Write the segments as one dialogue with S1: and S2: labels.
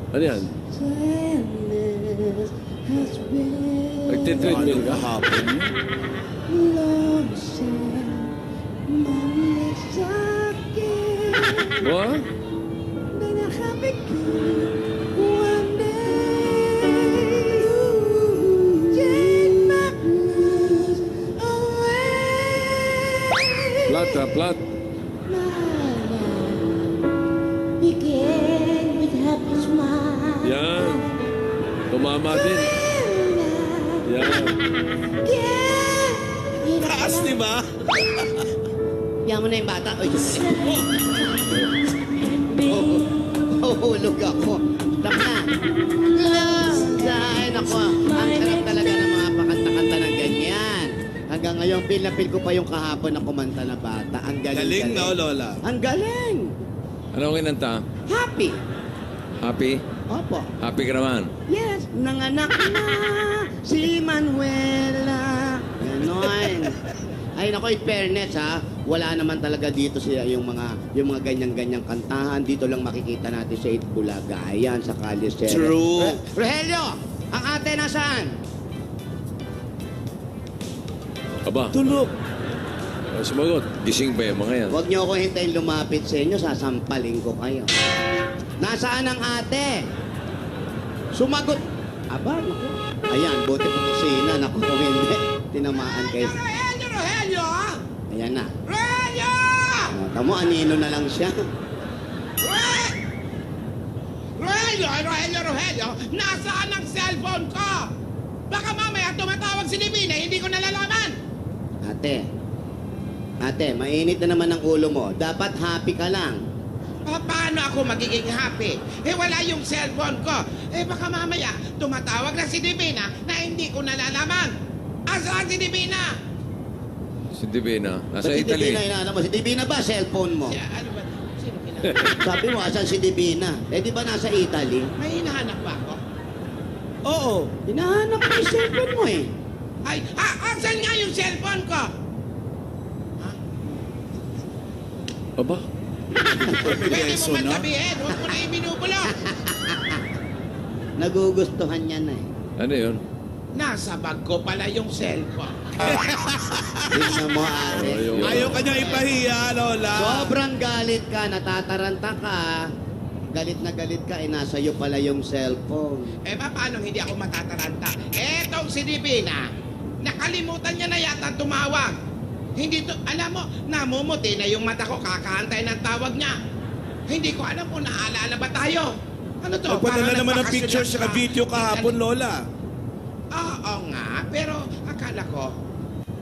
S1: Ano yan? Nagtitreadmill ka?
S2: Hapon yun.
S1: What? Plat ha, plat.
S3: Begin with happy smile.
S1: Yan. Tumama din. Yan.
S2: Taas, di ba?
S4: Yan mo na yung bata. Ay, hulog ako. Tap na. Ay, nako. Ang sarap talaga ng mga pakanta-kanta ng ganyan. Hanggang ngayon, feel na feel ko pa yung kahapon na kumanta na bata. Ang galing.
S2: Galing, no, Lola?
S4: Ang galing.
S1: Ano ang kinanta?
S4: Happy.
S1: Happy?
S4: Opo.
S1: Happy ka naman.
S4: Yes, nanganak na si Manuela. Ganon. Ay nako, in fairness ha, wala naman talaga dito siya yung mga ganyan-ganyang kantahan. Dito lang makikita natin sa Itbulaga. Ayan, sa Calisere.
S2: True.
S4: Rogelio, ang ate nasaan?
S1: Aba,
S2: Tulog.
S1: sumagot. Gising pa yung mga yan.
S4: Huwag niyo ako hintayin lumapit sa inyo, sasampaling ko kayo. Nasaan ang ate? Sumagot. Aba, naku. Ayan, buti po kusina. Naku, kung hindi, tinamaan kayo.
S5: Rogelio!
S4: Ayan na.
S5: Rogelio!
S4: Tamo, anino na lang siya.
S5: Rogelio! Nasaan ang cellphone ko? Baka mamaya tumatawag si Divina, hindi ko nalalaman.
S4: Ate, mainit na naman ang ulo mo. Dapat happy ka lang.
S5: Paano ako magiging happy? Wala yung cellphone ko. Baka mamaya tumatawag na si Divina na hindi ko nalalaman. Asaan si Divina?
S1: Si Divina. Nasa
S4: Ba't si
S1: Italy.
S4: Divina, inaano mo? Si Divina ba, cellphone mo?
S5: Ano ba? Sino kina-
S4: Sabi mo, asan si Divina? Di ba nasa Italy?
S5: May hinahanap ba ako?
S2: Oo.
S4: Hinahanap mo yung cellphone mo eh.
S5: Ay, asan nga yung cellphone ko?
S1: Aba,
S5: Pwede mo
S2: Beso
S5: man
S2: na.
S5: sabihin, huwag mo na ibinubulok.
S4: Nagugustuhan niya na eh.
S1: ano yun?
S5: Nasa bag ko pala yung cellphone.
S4: Tingnan mo, ate.
S1: Ayun.
S2: Ayaw ka niya ipahiya, Lola.
S4: Sobrang galit ka, natataranta ka. Galit na galit ka, nasa iyo pala yung cellphone.
S5: Paano hindi ako matataranta? Etong si Divina, nakalimutan niya na yata tumawag. Hindi to, alam mo, namumuti na yung mata ko, kakaantay ng tawag niya. Hindi ko alam kung naaalala ba tayo. Ano to?
S2: Nagpadala
S5: Parang
S2: naman ng
S5: nagpakasyon
S2: picture
S5: lang
S2: sa
S5: sa-
S2: video kahapon, Lola.
S5: Oo nga, pero akala ko,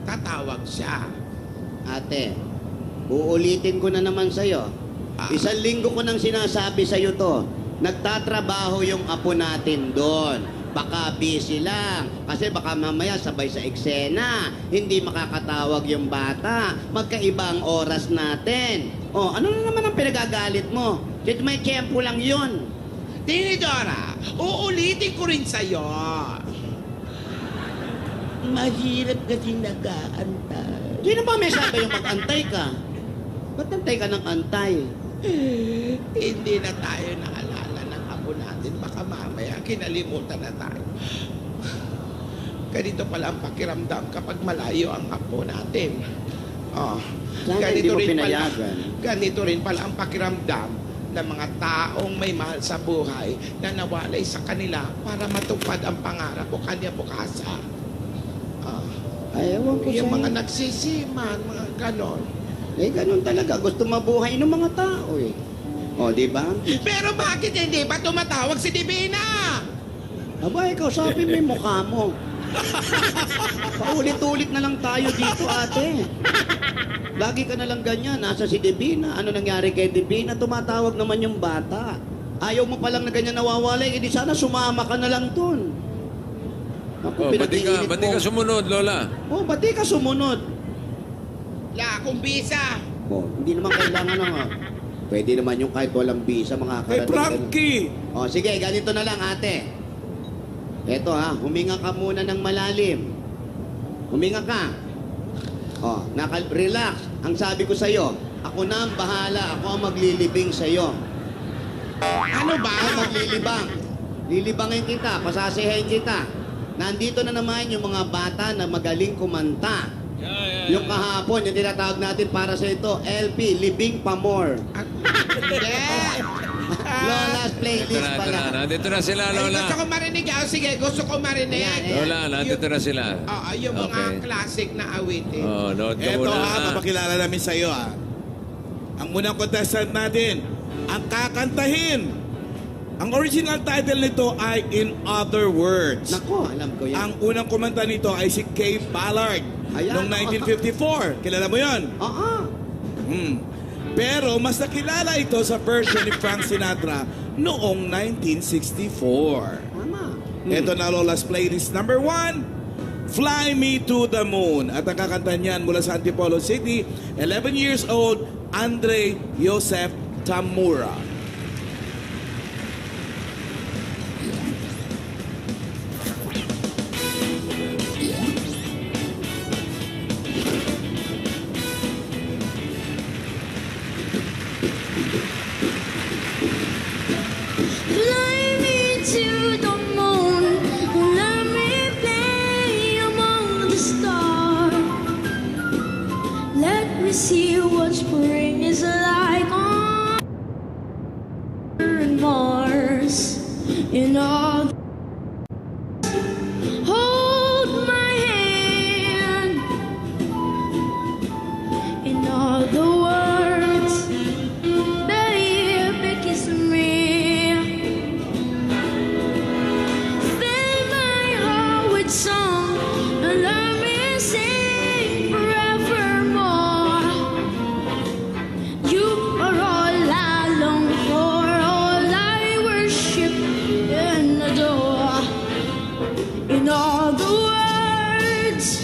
S5: tatawag siya.
S4: Ate, uulitin ko na naman sa'yo. Isang linggo ko nang sinasabi sa'yo to. Nagtatrabaho yung apo natin doon. Baka busy lang. Kasi baka mamaya sabay sa eksena. Hindi makakatawag yung bata. Magkaiba ang oras natin. Oh, ano na naman ang pinagagalit mo? Kahit may tiyempo lang yun.
S5: Tinidora, uulitin ko rin sa'yo. Mahirap kasi nag-aantay.
S4: Sino ba may sabi yung mag-antay ka? Ba't antay ka ng antay?
S5: Hindi na tayo naalala ng apo natin. Baka mamaya kinalimutan na tayo. Ganito pala ang pakiramdam kapag malayo ang apo natin. Oh,
S4: Sana hindi mo pinayagan.
S5: ganito rin pala ang pakiramdam ng mga taong may mahal sa buhay na nawalay sa kanila para matupad ang pangarap o kanya-bukasa.
S4: Ay, ewan ko
S5: Yung
S4: sa'yo.
S5: mga nagsisiman, mga ganon.
S4: Eh, ganun talaga. Gusto mabuhay ng mga tao eh. O, di ba?
S5: Pero bakit hindi ba tumatawag si Divina?
S4: Aba, ikaw sabi mo yung mukha mo. Paulit-ulit na lang tayo dito, ate. Lagi ka na lang ganyan. Nasa si Divina. Ano nangyari kay Divina? Tumatawag naman yung bata. Ayaw mo palang na ganyan nawawalay. Eh, di sana sumama ka na lang dun. Ako,
S1: Oh, ba't di ka
S4: mo.
S1: sumunod, Lola?
S4: Oh, ba't di ka sumunod?
S5: La, akong bisa.
S4: Oh, hindi naman kailangan ng... Pwede naman yung kahit walang visa, mga
S2: Hey, Frankie!
S4: Oh, sige, ganito na lang, ate. Eto ha, huminga ka muna ng malalim. Huminga ka. Oh, relax. Ang sabi ko sa'yo, ako na ang bahala. Ako ang maglilibing sa'yo.
S5: Ano ba?
S4: Ay, maglilibang. Lilibangin kita, pasasihin kita. Nandito na naman yung mga bata na magaling kumanta. Yung kahapon, yung tinatawag natin para sa ito, LP, Libing Pamor.
S5: Hindi.
S4: Lola's
S1: Ito
S4: playlist
S1: na, ito
S4: pala.
S1: na. Nandito na sila,
S5: Ay,
S1: Lola.
S5: gusto ko marinig. Sige, gusto ko marinig.
S4: Ayan, ayan.
S1: Lola, nandito na sila.
S5: Oo, yung mga
S1: Okay.
S5: classic na awitin.
S1: Oh, note ka
S2: Eto
S1: muna.
S2: ha, papakilala namin sa iyo ha. Ang unang contestant natin, ang kakantahin. Ang original title nito ay In Other Words.
S4: Nako, alam ko yan.
S2: Ang unang kumanta nito ay si Kay Ballard
S4: Ayan.
S2: noong 1954. Kilala mo yon?
S4: Oo.
S2: Pero mas nakilala ito sa version ni Frank Sinatra noong 1964.
S4: Tama.
S2: Ito na Lola's playlist number 1, Fly Me to the Moon. At ang kakanta niyan mula sa Antipolo City, 11 years old, Andre Joseph Tamura.
S3: Fly me to the moon, let me play among the stars. Let me see what spring is like on Mars. In all, hold my hand. In all the words, baby, kiss me. Fill my heart with song and let me sing forevermore. You are all I long for, all I worship and adore. In all the words,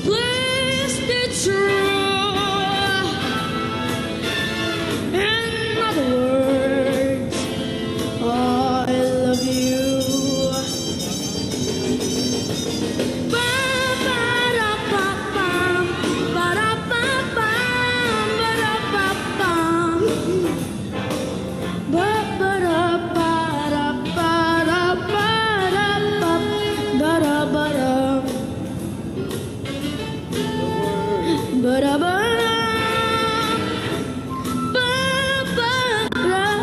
S3: please be true. In other words, I love you. Ba-ba-da-ba-bam, ba-da-ba-bam, ba-da-ba-bam. Ba-ba-da-ba-da-ba-da-ba-da-ba-da. Ba-da-ba-da. Ba-ba-da.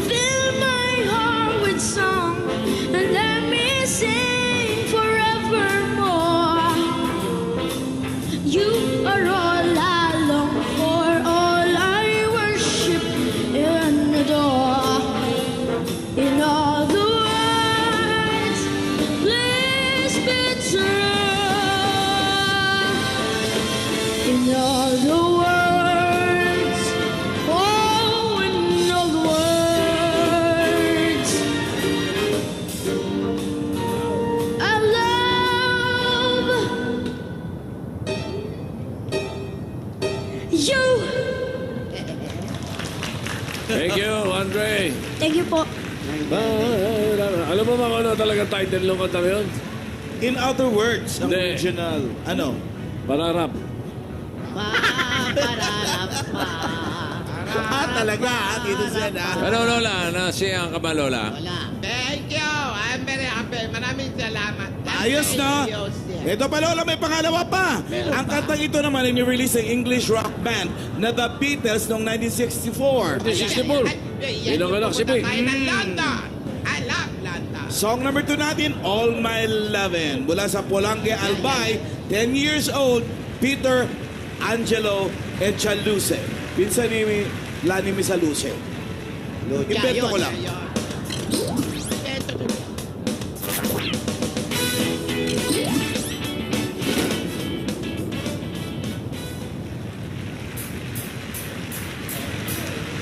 S3: Fill my heart with song and let me sing forevermore. You are all I long for, all I worship and adore. In all the words, please be true. In all the words, oh, in all the words, I love you.
S1: Thank you, Andre.
S3: Thank you po.
S6: Alam mo ba kung ano talagang title ng kanta na yun?
S2: In Other Words, ang
S6: Hindi.
S2: original. Ano?
S6: Pararap.
S2: Talaga, Tito Sen
S1: Ano, Lola? Nasiyang ka ba, Lola?
S4: Wala.
S5: Thank you. I'm very happy. Maraming salamat.
S2: Ayos na. Ito pa Lola, may pangalawa pa. Ang kantang ito naman ay ni-release ng English rock band na The Beatles noong 1964.
S6: 64. Ilang anak si Vic?
S5: Tayo ng London. I love London.
S2: Song number 2 natin, All My Lovin'. Mula sa Polanque, Albay, 10 years old, Peter Angelo Echaluce. Pinsan ni Lani Misaluce. Invento ko lang.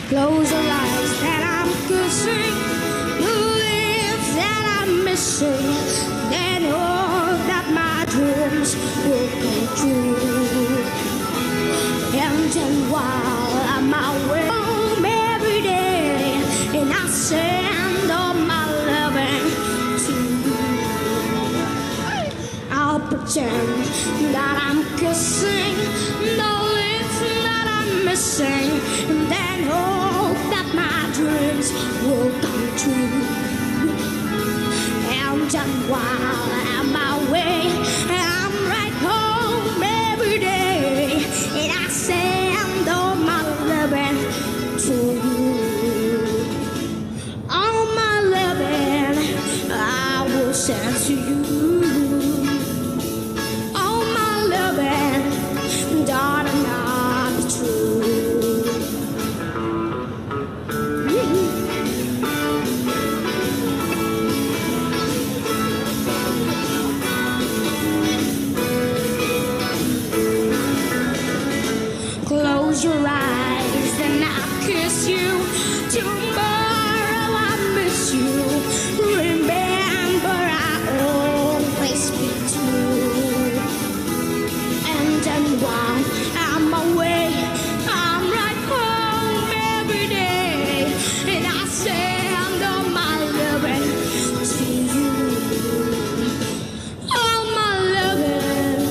S3: Close your eyes that I'm kissing, the lips that I'm missing, then hope that my dreams will come true. And then while I'm away home every day, and I send all my loving to you, I'll pretend that I'm kissing the lips that I'm missing, and then hope that my dreams will come true. And then while I'm away, I'm right home every day, and I send all my loving to you. All my loving I will send to you. All my loving, darling, not true. Close your eyes and I'll kiss you. Tomorrow I miss you. Remember I always be true. And then while I'm away, I'm right home every day, and I send all my loving to you. All my loving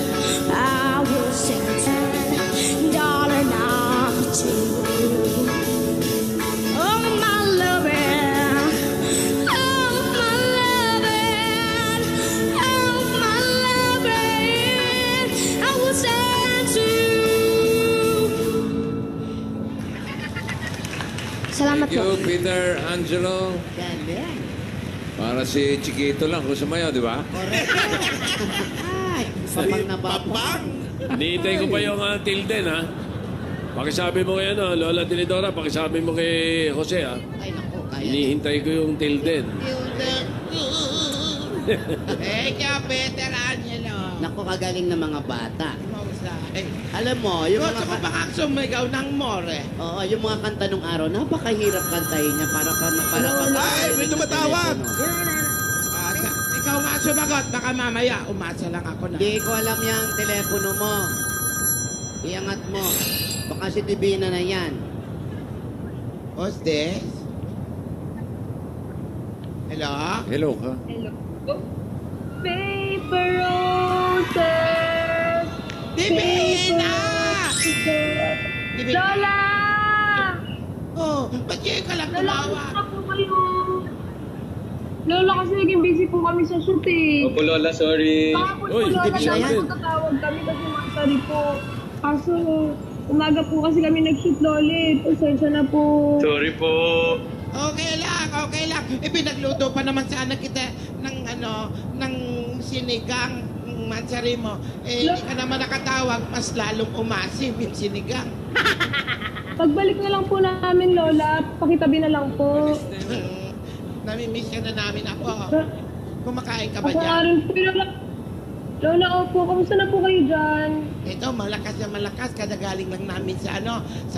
S3: I will send to you, darling, I'm true. Oh my loving, oh my loving, oh my loving, I will send to you. Salamat
S1: Thank you,
S3: po.
S1: Peter Angelo.
S4: Galing.
S1: Para si Chiquito lang kung sumayaw, di ba?
S4: Ay, papang na papang.
S2: Papang!
S6: Hinihintay ko pa yung Tilden, ha? Pakisabi mo kay Lola Tinidora, pakisabi mo kay Jose, ha?
S4: Ay, naku, kaya.
S6: Hinihintay ko yung Tilden.
S5: Thank you, Peter Angelo.
S4: Naku, kagaling ng mga bata.
S5: Mahusay.
S4: Alam mo, yung
S5: Gusto ko
S4: mga...
S5: ba kang sumigaw ng more?
S4: Oo, yung mga kanta nung araw, napakahirap kantahin niya para
S2: Ay, may tumatawag!
S5: Ikaw nga sumagot, baka mamaya umasa lang ako na.
S4: Hindi ko alam yung telepono mo. Iangat mo. Baka si Divina na yan.
S5: Who's this? Hello?
S1: Hello ka.
S7: Hello. Paper roses.
S5: Divina! Divina!
S7: Lola!
S5: Oh, ba't yun ka lang
S7: Lola,
S5: tumawa?
S7: kumusta po kayo? Lola, kasi naging busy po kami sa shoot eh.
S8: Opo, Lola, sorry.
S7: Kahapon po,
S6: Uy,
S7: Lola,
S6: hindi siya
S7: dapat
S6: yan.
S7: po tatawag kami kasi masari po. Kaso, umaga po kasi kami nag-shoot, Lola. Pasensya na po.
S8: Sorry po.
S5: Okay lang, okay lang. Pinagluto pa naman sana kita ng sinigang mansari mo. Hindi ka naman nakatawag, mas lalong umasim yung sinigang.
S7: Pagbalik na lang po namin, Lola, pakitabi na lang po.
S5: Namimiss ka na namin ako. Kumakain ka ba
S7: Ako nga
S5: dyan?
S7: rin po, Lola. Lola, opo, kamusta na po kayo dyan?
S5: Ito, malakas na malakas. Kada galing lang namin sa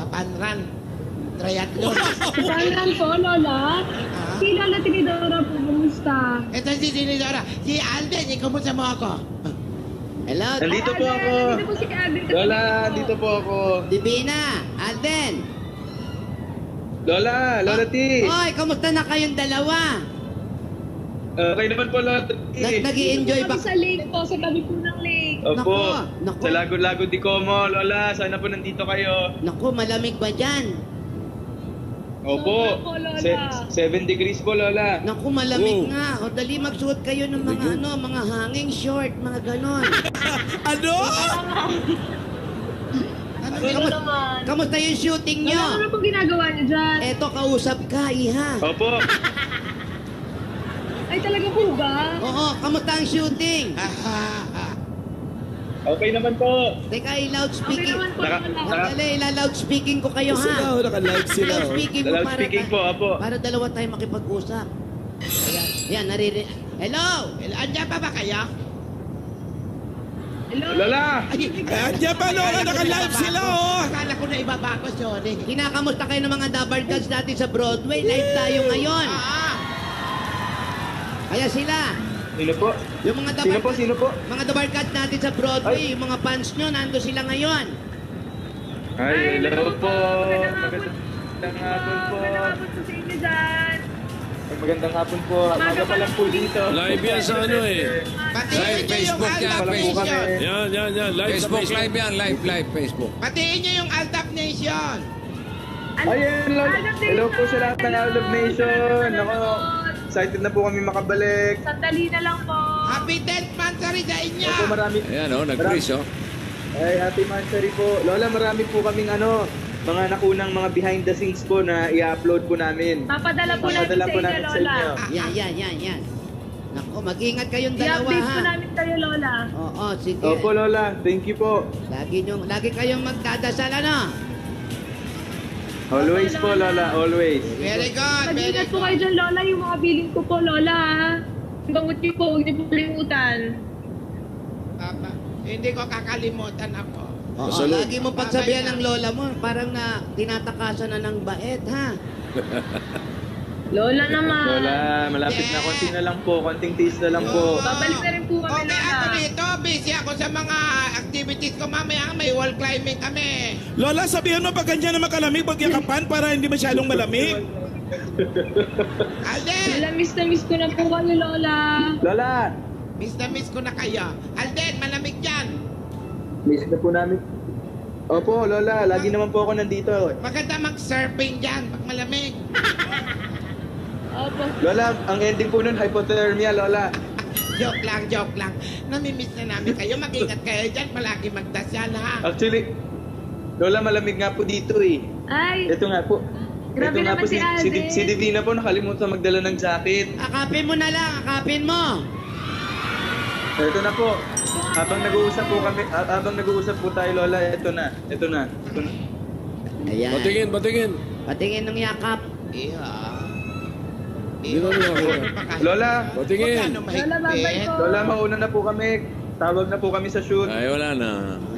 S5: Panran. Triathlon.
S7: Paano po, Lola? Si Lola Tinidora po, kamusta?
S5: Ito si Dinidora. Si Alden, kumusta mo ako?
S4: Hello,
S8: Nandito po ako.
S7: Dito po si Abby.
S8: Lola, dito po ako.
S4: Divina, Alden.
S8: Lola T.
S4: Oy, kamusta na kayong dalawa?
S8: Okay naman po, Lola T.
S4: Nag-i-enjoy
S7: Dito
S4: ba?
S7: po sa lake po, sa tabi po ng lake.
S8: Opo.
S4: Naku.
S8: Sa Lago di Como, Lola. Sana po nandito kayo.
S4: Naku, malamig ba dyan?
S8: Opo.
S7: Sobra po, Lola.
S8: 7 degrees po, Lola.
S4: Naku, malamig nga. O, dali magsuot kayo ng mga hanging short, mga ganon.
S2: Ano?
S7: Ano naman?
S4: Kamusta yung shooting
S7: Lola,
S4: nyo?
S7: ano po ginagawa niyo dyan?
S4: Eto, kausap ka, iha.
S8: Opo.
S7: Ay, talaga po ba?
S4: Oo, kamusta ang shooting?
S8: Okay naman po.
S4: Teka,
S7: Okay
S4: i-loudspeaking.
S7: naman po,
S8: Naka-
S7: Lola.
S8: naka-
S4: Dali, ila-loudspeaking ko kayo,
S2: Sila,
S4: ha?
S2: naka-live sila. oh.
S4: Loudspeaking mo para,
S8: Loudspeaking po, opo.
S4: para dalawa tayo makipag-usap. Ayan, yan, Hello!
S5: Andiyan pa ba kayo?
S7: Hello?
S8: Lola!
S5: Ay,
S2: Andiyan pa, Lola, naka-live sila, oh.
S5: Akala ko na ibaba ko, sorry.
S4: Kinakamusta kayo ng mga dabarkads natin sa Broadway? Live tayo ngayon. Kaya sila,
S8: Sino po?
S4: yung mga
S8: Sino po?
S4: mga dabarkads natin sa Broadway, yung mga fans nyo, nando sila ngayon.
S8: Ay, hello po.
S7: Magandang hapon.
S8: Magandang hapon po.
S7: Magandang hapon po sa inyo dyan.
S8: Magandang hapon po. Umaga pa lang po dito.
S6: Live yan sa ano eh.
S5: Patiin niyo yung
S1: Facebook yan,
S5: Aldab
S1: Facebook.
S5: Nation.
S6: Yan. Live sa
S1: Facebook
S6: Facebook.
S1: live yan, live Facebook.
S5: Patiin niyo yung Aldab Nation.
S8: Ayun, hello po sa lahat ng Aldab Nation. Ako, excited na po kami makabalik.
S7: Sandali na lang po.
S5: Happy 10th monthsary sa inyo.
S8: Opo, marami.
S1: Ayan nag-freeze
S8: Ay, happy Mansari po. Lola, marami po kaming mga nakunang mga behind the scenes po na i-upload po namin.
S7: Papadala po namin
S8: Papadala
S7: sa
S8: po
S7: inyo,
S8: namin sa
S7: Lola.
S8: inyo.
S4: Yan. Naku, mag-ingat kayong dalawa,
S7: I-update po
S4: ha?
S7: namin kayo, Lola.
S4: Oo, sige.
S8: Opo, Lola. Thank you po.
S4: Lagi kayong magdadasal, ano?
S8: Always po, Lola. Always.
S5: Very good, very
S7: Mag-ingat po
S5: good.
S7: kayo dyan, Lola. Yung mga billing ko po, Lola, ha? Bangot niyo po, huwag niyo po kalimutan.
S5: Papa, hindi ko kakalimutan ako.
S4: Oo,
S1: Salud.
S4: lagi mo pagsabihan ng lola mo, parang na tinatakasan na ng bait, ha?
S7: Lola naman.
S8: Lola, malapit na. Konti na lang po. Konting tiis na lang po.
S7: Babalik na rin po kami,
S5: Okay,
S7: Lola.
S5: ako dito, busy ako sa mga activities ko mamaya. May wall climbing kami.
S2: Lola, sabihan mo pag ganyan na makalamig, pag yakapan para hindi masyadong malamig.
S5: Alden,
S7: Lola, miss ko na po kayo, Lola.
S8: Lola,
S5: miss na miss ko na kayo. Alden, malamig dyan.
S8: miss na po namin. Opo, Lola. Lagi naman po ako nandito.
S5: Maganda mag-surfing dyan pag malamig.
S7: Opo.
S8: Lola, ang ending po nun, hypothermia, Lola.
S5: Joke lang. Namimiss na namin kayo. Mag-ingat kayo dyan. Palagi magdasal, ha?
S8: Actually, Lola, malamig nga po dito eh.
S7: Ay,
S8: Ito nga po.
S7: Grabe
S8: Ito nga
S7: naman
S8: po
S7: si Alden.
S8: si Divina po nakalimutan magdala ng jacket.
S4: Akapin mo na lang, akapin mo.
S8: Ito na po. Habang nag-uusap po tayo, Lola, ito na.
S4: Ayan.
S6: Patingin.
S4: Patingin ng yakap.
S6: Hindi na ako.
S8: Lola,
S6: Patingin.
S7: Lola, babay po.
S8: Lola, mauna na po kami. Tawag na po kami sa shoot.
S1: Ay, wala na.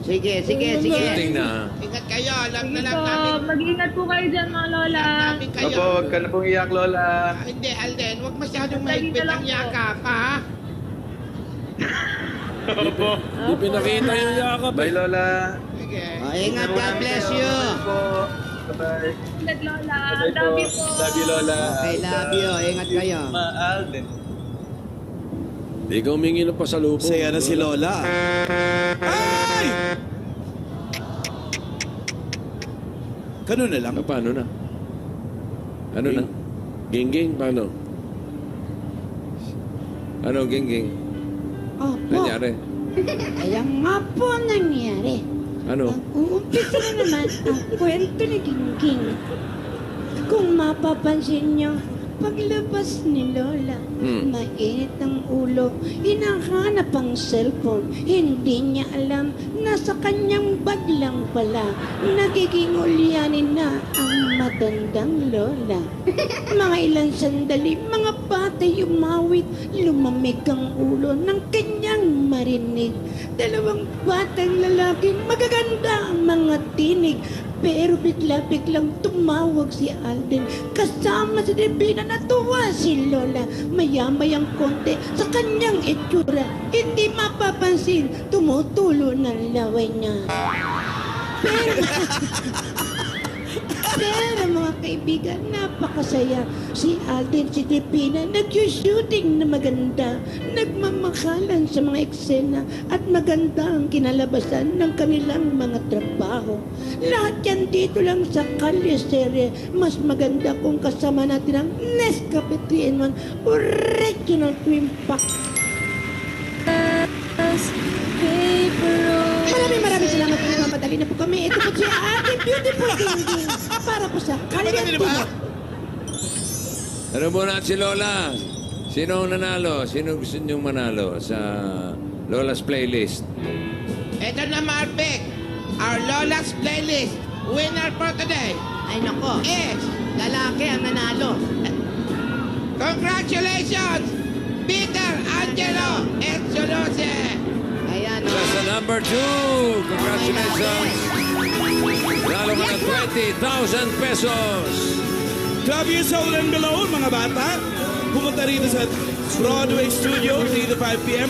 S4: Sige.
S1: Shooting na.
S5: Ingat kayo. Alam na
S7: Dito,
S5: lang namin.
S7: mag-ingat po kayo dyan, mga Lola.
S5: Alam namin kayo.
S8: Opo, huwag ka na pong iyak, Lola.
S5: Hindi, Alden. Huwag masyadong
S7: Lagi
S5: mahigpit
S7: na lang
S5: ang
S7: po.
S5: yakap, ha?
S8: Opo.
S6: Hindi pinakita yung yakap
S8: Bye,
S6: eh.
S8: Lola.
S5: Sige.
S4: Ingat, God bless you.
S8: Po. Bye-bye.
S7: Ingat, Lola.
S8: Bye po.
S7: Love you po.
S8: Love you, Lola.
S4: Okay, love you. Ingat kayo.
S8: Alden.
S6: Hindi ka humingi ng pasalubong.
S2: Saya na si Lola. Ay! Ganun na lang.
S6: Paano na? Ano na? Gingging, paano?
S1: Ano, Gingging?
S3: Opo.
S1: Nangyari?
S3: Kaya nga po nangyari.
S6: Ano?
S3: Uumpisa na naman ang kwento ni Gingging. Kung mapapansin niyo, paglabas ni Lola, mainit ang ulo, hinahanap ang cellphone. Hindi niya alam na sa kanyang bag lang pala, nagiging ulyanin na ang matandang Lola. Mga ilang sandali, mga batay umawit, lumamig ang ulo ng kanyang marinig. Dalawang batang lalaking magaganda ang mga tinig. Pero bigla-biglang tumawag si Alden. Kasama si Divina, natuwa si Lola. Maya-mayang konti sa kanyang itsura. Hindi mapapansin, tumutulo ng laway niya. Pero mga kaibigan, napakasaya. Si Alden, si Divina, nag-shooting na maganda. Nagmamakalan sa mga eksena at maganda ang kinalabasan ng kanilang mga trabaho. Lahat yan dito lang sa Kalyeserye. Mas maganda kung kasama natin ang Nescafe 3-in-1 Original Cream Pack. Maraming salamat po. Mamadali na po kami. Ito po si Ate Beautiful Gingging para po sa Kalyeserye.
S1: Ano muna si Lola? Sino ang nanalo? Sino gusto niyong manalo sa Lola's Playlist?
S5: Ito na, Marvick. Our Lola's Playlist. Winner for today
S4: Ay, nako.
S5: is...
S4: Lalaki ang nanalo.
S5: Congratulations, Peter Angelo Echolose.
S4: Ayan,
S1: That's the number 2. Congratulations. Lalo ka ng 20,000 pesos.
S2: 12 years old and below, mga bata. Pumunta rito sa Broadway Studio, 3 to 5 p.m.